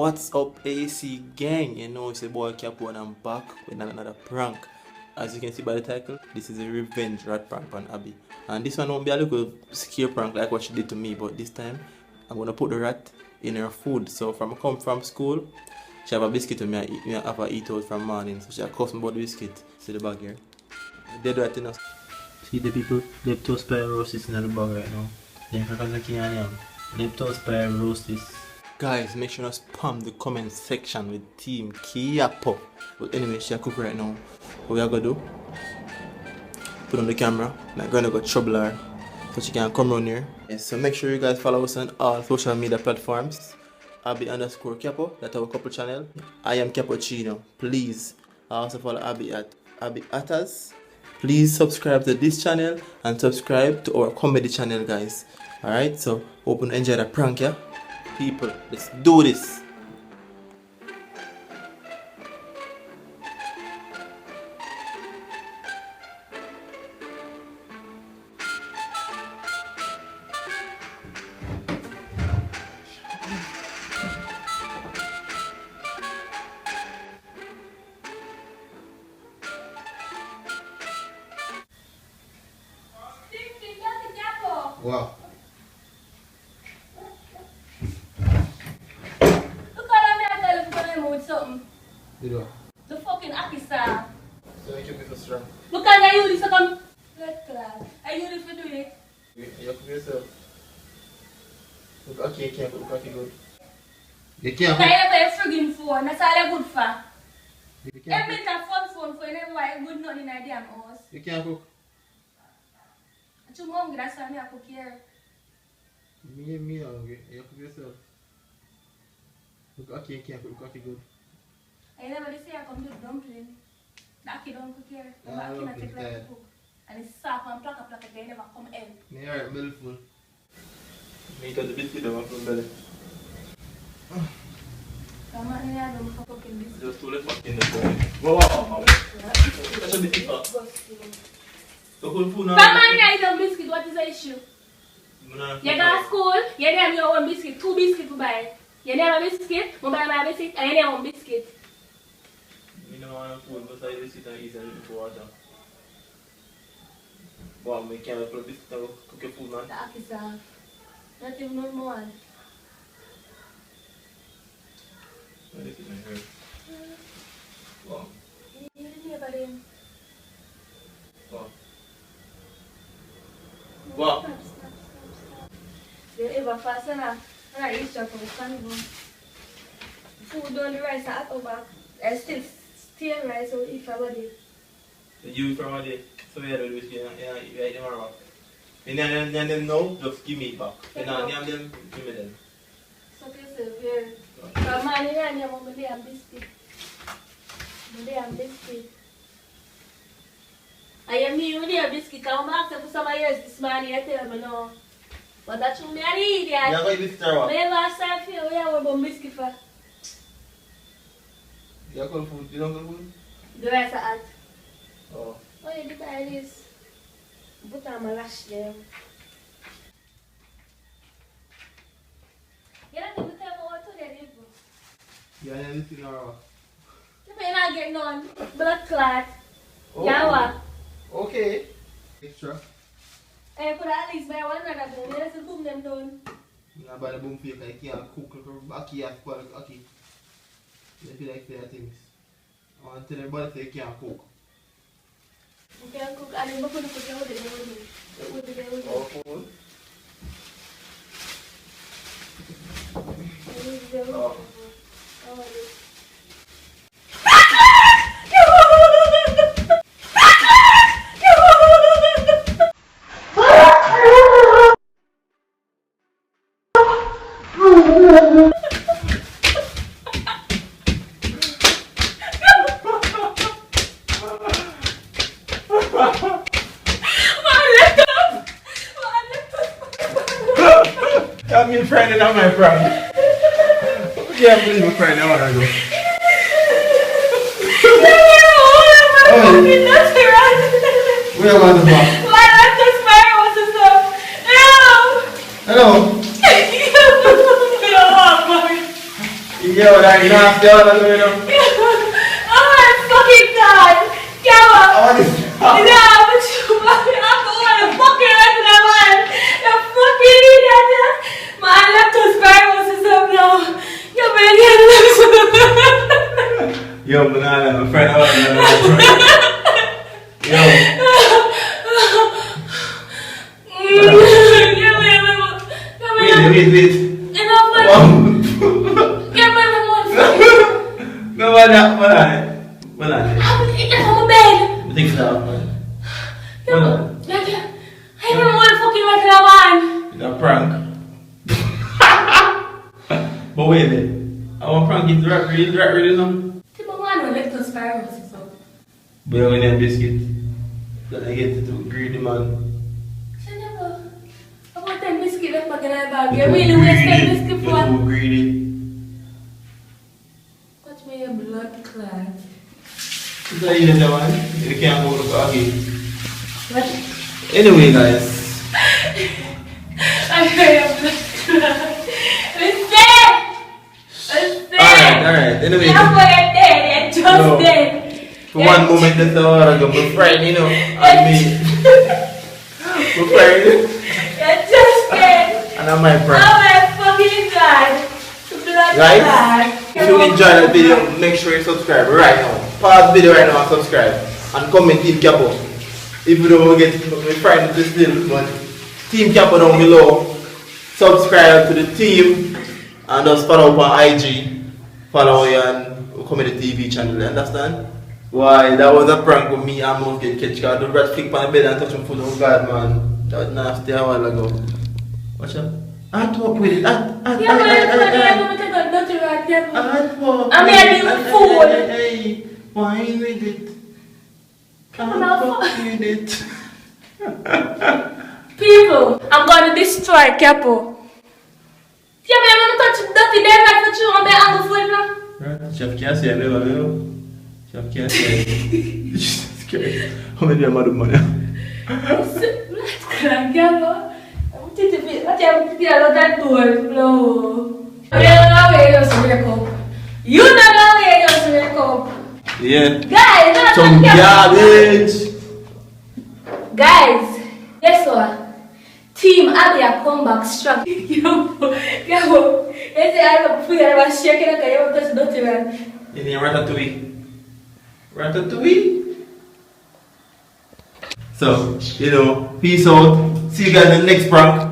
What's up, AC gang? You know it's your boy Capo and I'm back with another prank. As you can see by the title, this is a revenge rat prank on Abby. And this one won't be a little scare prank like what she did to me, but this time I'm gonna put the rat in her food. So from I come from school, she have a biscuit with me, I have her eat out from morning. So she cuss me about the biscuit. See the bag here? They do that in us. See the people, leptospirosis in the bag right now. Then leptospirosis. Guys, make sure to spam the comment section with Team Capo. But anyway, she cook right now. What we are gonna do? Put on the camera. I'm gonna go trouble her so she can come around here. Yes, so make sure you guys follow us on all social media platforms. Abbi_Capo, that's our couple channel. I am Cappuccino. Please also follow Abbi at Abbi Attas. Please subscribe to this channel and subscribe to our comedy channel, guys. Alright, so hope you enjoy the prank, yeah? People, let's do this. Wow. Something. The fucking officer. So you keep it strong. Look at you, this come red class. Are you ready to do it? You cook yourself. Look, okay, you can't cook, okay, good. You can't cook. I have a friggin' phone, that's all you're good for. You can't Every time phone for you never why good nothing in a damn house. You can't cook. I'm too hungry, that's why I cook here. Me hungry. You cook yourself. Look, okay, you can't cook, okay, good. I never say I come do dumpling. That kid don't cook here. The I kid love not take it, like to Dad. cook. And it's soft and pluck again, never come in. Me heart belly full. Me eat out the biscuit over from belly. Come on, I don't for cooking this. Just too late fucking the phone. Wow. That's a bit deeper. The whole food now. Come on, I eat a biscuit, what is the issue? You go to school, you have your own biscuit, 2 biscuits to buy. You never biscuit, you buy my biscuit, and you have one biscuit. I don't want food, but I just sit and eat and drink water. Wow, I can't put a biscuit and cook your food, man. The officer. Not even no more. This is my hair. Wow. You didn't hear about him. Wow. Wow. Stop. They're ever fast enough. And I used to from Congo. Food on the rice at the back. I still steal rice so if I want it. You from a day, so we had to do it, you eat them back. And then no, just give me it back. And then them, give me them. So yourself here. Come on, you have a damn biscuit. Damn biscuit. I am me with your biscuit. I'm asking for some years this morning. I tell me no. But that's what me an idiot. You have a biscuit or what? Me last time feel we have a biscuit for. You have cold food? You don't cold food? The rice are hot. Oh. Oh, you do buy this. Put on my lash there. You don't have to tell me what to do, bro. You have anything or what? You may not get none. Blood clot. Oh. Yeah, what? Okay. Extra. I put at least buy one another boom. You just boom them down. You have buy the boom for you because you can't cook aki and spoil aki. You feel like fair things. I want to tell everybody that you can't cook. You can't cook. And then put the cooking with it. Oh, food? Oh. I'm your friend and not my friend. I can't believe my friend. I want to go. We are on the block. Why not just fire was the stuff? No! Hello. You don't want money. You Yeah, well, I nasty all of them, you know. Oh my fucking god! Come on! I want this. Yeah, but you I'm the one fucking right now, man! You fucking idiot! Yeah? My leptospirosis up now! You're making Yo, banana, my friend, Yo. Wait. Enough, man! Get my remote! No, banana. It's on the bed! I think so, man. I don't want to fucking make it man. It's a prank. But wait a minute. I want prank is rat ready now. The man will let us fire us. But you're going to have biscuit. Then I get to greedy man. I never. I want that biscuit left back in my bag. You really waste that biscuit for? You're too greedy. Watch me your blood clot. Is that you the one? You can't go to coffee. What? Anyway, guys. I heard your blood clot. Alright. Anyway. You're not dead. You're just dead. For one moment, that's how I go. My friend, you know, and me. My friend. You're just dead. And I'm my friend. Oh my fucking god. Blood Guys, clot. if you enjoyed that video, make sure you subscribe right now. Pause the video right now and subscribe. And comment Team Capo. If you don't get my friend to still, but Team Capo down below. Subscribe to the team and just follow up on IG. Follow you and Comedy TV channel, you understand? Why, that was a prank with me, I almost get catch card. The rat flick on the bed and touch my foot, oh god man. That was nasty a while ago. Watch out. I talk with it. I fool. Hey, wine with it. I talk with it. People, I'm going to destroy Capo. Yeah, man, I'm going to touch dirty dead right for you on the angle foot now. Chef Cassie, I never know. Chef Cassie. Jesus Christ. How many am I the money? Let's crank Capo. I'm going to get that door. No. You don't know where you're supposed to come. You don't know where you're supposed to come. Yeah. Guys, that's some garbage. Guys, guess what? Team Abbi a come back strong. Yo, you say I have food and I was shaking like I have touched dirty man. You need ratatouille. Ratatouille? So, you know, peace out. See you guys in the next prank.